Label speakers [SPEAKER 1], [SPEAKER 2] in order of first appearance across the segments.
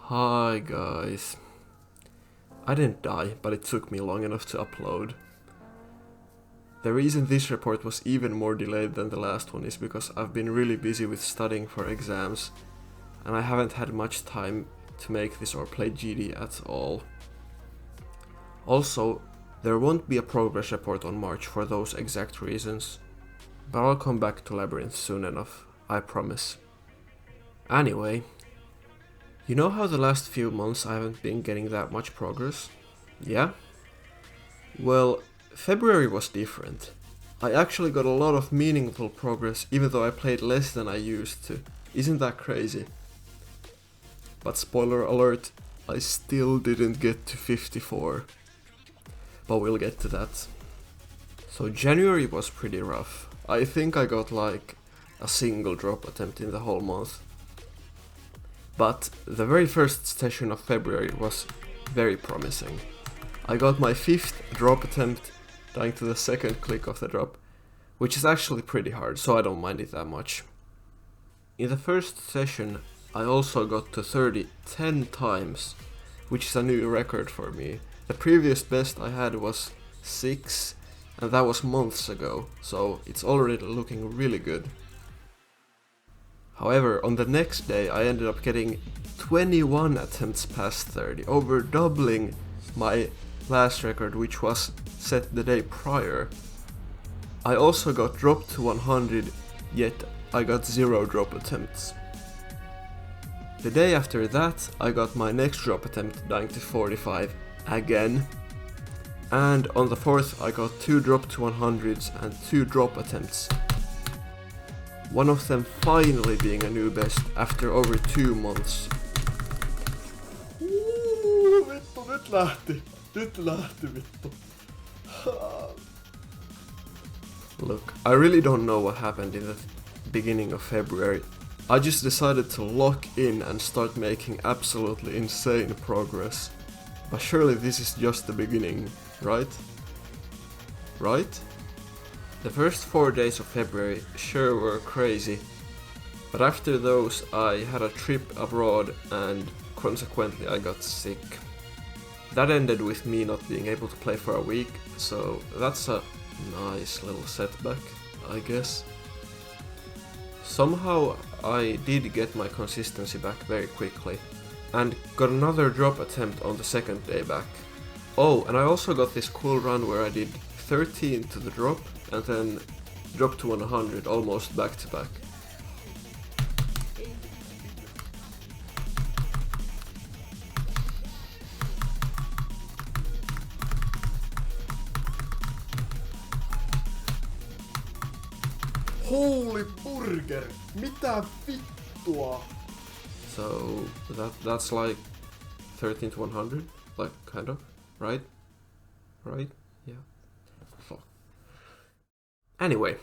[SPEAKER 1] Hi guys. I didn't die, but it took me long enough to upload. The reason this report was even more delayed than the last one is because I've been really busy with studying for exams, and I haven't had much time to make this or play GD at all. Also, there won't be a progress report on March for those exact reasons, but I'll come back to Labyrinth soon enough, I promise. Anyway, you know how the last few months I haven't been getting that much progress? Yeah? Well, February was different. I actually got a lot of meaningful progress even though I played less than I used to. Isn't that crazy? But spoiler alert, I still didn't get to 54. But we'll get to that. So January was pretty rough. I think I got like a single drop attempt in the whole month. But the very first session of February was very promising. I got my 5th drop attempt, dying to the second click of the drop, which is actually pretty hard, so I don't mind it that much. In the first session, I also got to 30 10 times, which is a new record for me. The previous best I had was 6, and that was months ago, so it's already looking really good. However, on the next day I ended up getting 21 attempts past 30, over doubling my last record, which was set the day prior. I also got dropped to 100, yet I got 0 drop attempts. The day after that I got my next drop attempt, dying to 45 again. And on the 4th I got 2 drop to 100s and 2 drop attempts. One of them finally being a new best after over 2 months.
[SPEAKER 2] Vittu, nyt lähti. Nyt lähti vittu.
[SPEAKER 1] Look, I really don't know what happened in the beginning of February. I just decided to lock in and start making absolutely insane progress. But surely this is just the beginning, right? Right? The first 4 days of February sure were crazy, but after those I had a trip abroad and consequently I got sick. That ended with me not being able to play for a week, so that's a nice little setback, I guess. Somehow I did get my consistency back very quickly, and got another drop attempt on the second day back. Oh, and I also got this cool run where I did 13 to the drop, and then drop to 100 almost back to back.
[SPEAKER 2] Holy burger! Mitä vittua?
[SPEAKER 1] So that's like 13 to 100, like kind of, right? Right? Yeah. Fuck. Anyway,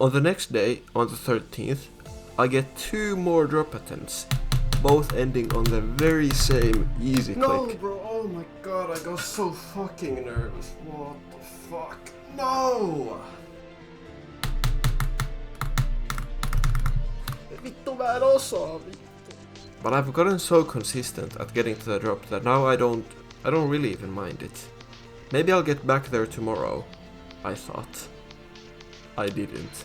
[SPEAKER 1] on the next day, on the 13th, I get 2 more drop attempts, both ending on the very same easy click.
[SPEAKER 2] No bro, oh my god, I got so fucking nervous. What the fuck? No! Vittu mä en osaa, vittu.
[SPEAKER 1] But I've gotten so consistent at getting to the drop that now I don't really even mind it. Maybe I'll get back there tomorrow, I thought. I didn't.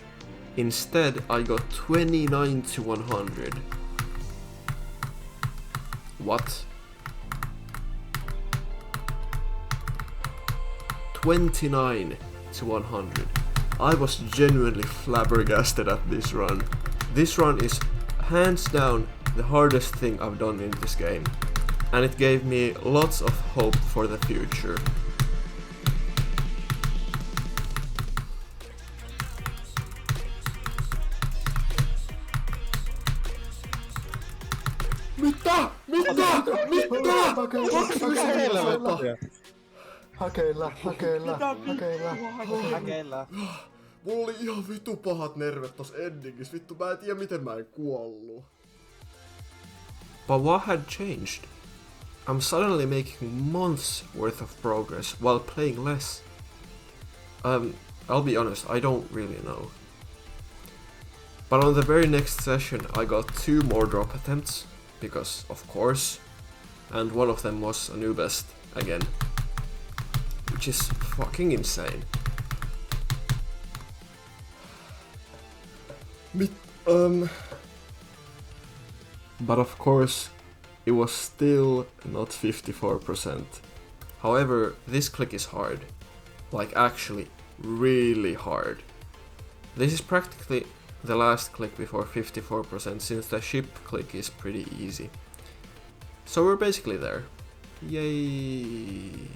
[SPEAKER 1] Instead, I got 29 to 100. What? 29 to 100. I was genuinely flabbergasted at this run. This run is hands down the hardest thing I've done in this game, and it gave me lots of hope for the future.
[SPEAKER 2] Mitä?
[SPEAKER 3] Hakeilla.
[SPEAKER 2] Mulla oli ihan vitu pahat nervet tossa endingissä. Vittu, mä en tiedä miten mä en kuollu.
[SPEAKER 1] But what had changed? I'm suddenly making months worth of progress while playing less. I'll be honest, I don't really know. But on the very next session I got 2 more drop attempts, because of course, and one of them was a new best again, which is fucking insane. But of course, it was still not 54%. However, this click is hard. Like actually, really hard. This is practically the last click before 54% since the ship click is pretty easy. So we're basically there. Yay!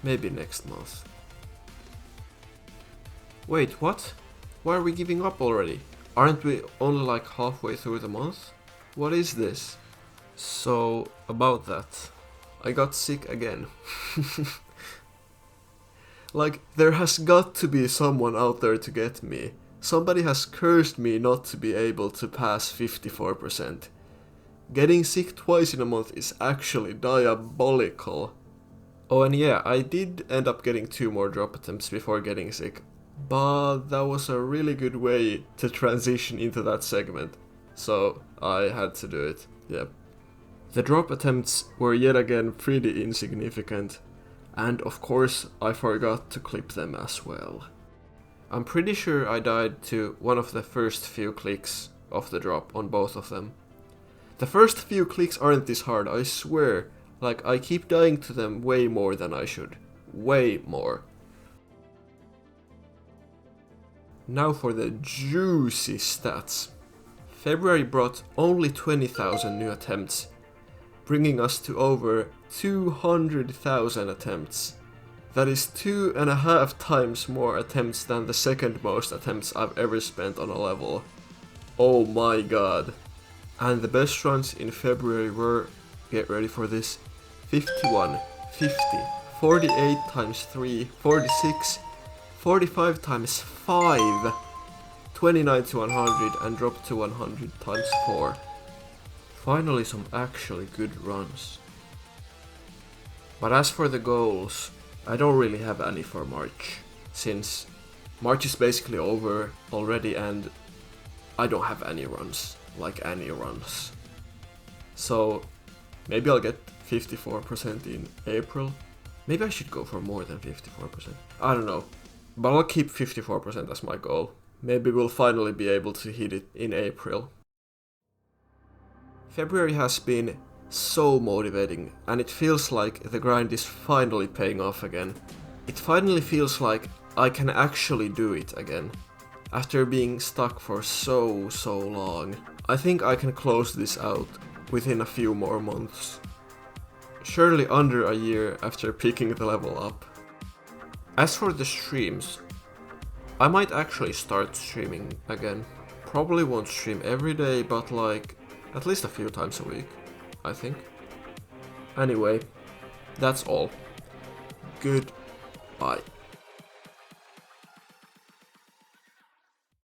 [SPEAKER 1] Maybe next month. Wait, what? Why are we giving up already? Aren't we only like halfway through the month? What is this? So, about that. I got sick again. Like, there has got to be someone out there to get me. Somebody has cursed me not to be able to pass 54%. Getting sick twice in a month is actually diabolical. Oh, and yeah, I did end up getting 2 more drop attempts before getting sick. But that was a really good way to transition into that segment. So, I had to do it, yeah. The drop attempts were yet again pretty insignificant. And of course, I forgot to clip them as well. I'm pretty sure I died to one of the first few clicks of the drop on both of them. The first few clicks aren't this hard, I swear. Like, I keep dying to them way more than I should. Way more. Now for the juicy stats. February brought only 20,000 new attempts, bringing us to over 200,000 attempts. That is 2.5 times more attempts than the second most attempts I've ever spent on a level. Oh my god. And the best runs in February were, get ready for this, 51, 50, 48 times 3, 46, 45 times 5, 29 to 100 and dropped to 100 times 4. Finally some actually good runs. But as for the goals, I don't really have any for March, since March is basically over already and I don't have any runs, like any runs. So maybe I'll get 54% in April. Maybe I should go for more than 54%. I don't know, but I'll keep 54% as my goal. Maybe we'll finally be able to hit it in April. February has been so motivating, and it feels like the grind is finally paying off again. It finally feels like I can actually do it again. After being stuck for so long. I think I can close this out within a few more months. Surely under a year after picking the level up. As for the streams, I might actually start streaming again. Probably won't stream every day, but like at least a few times a week, I think. Anyway, that's all. Goodbye.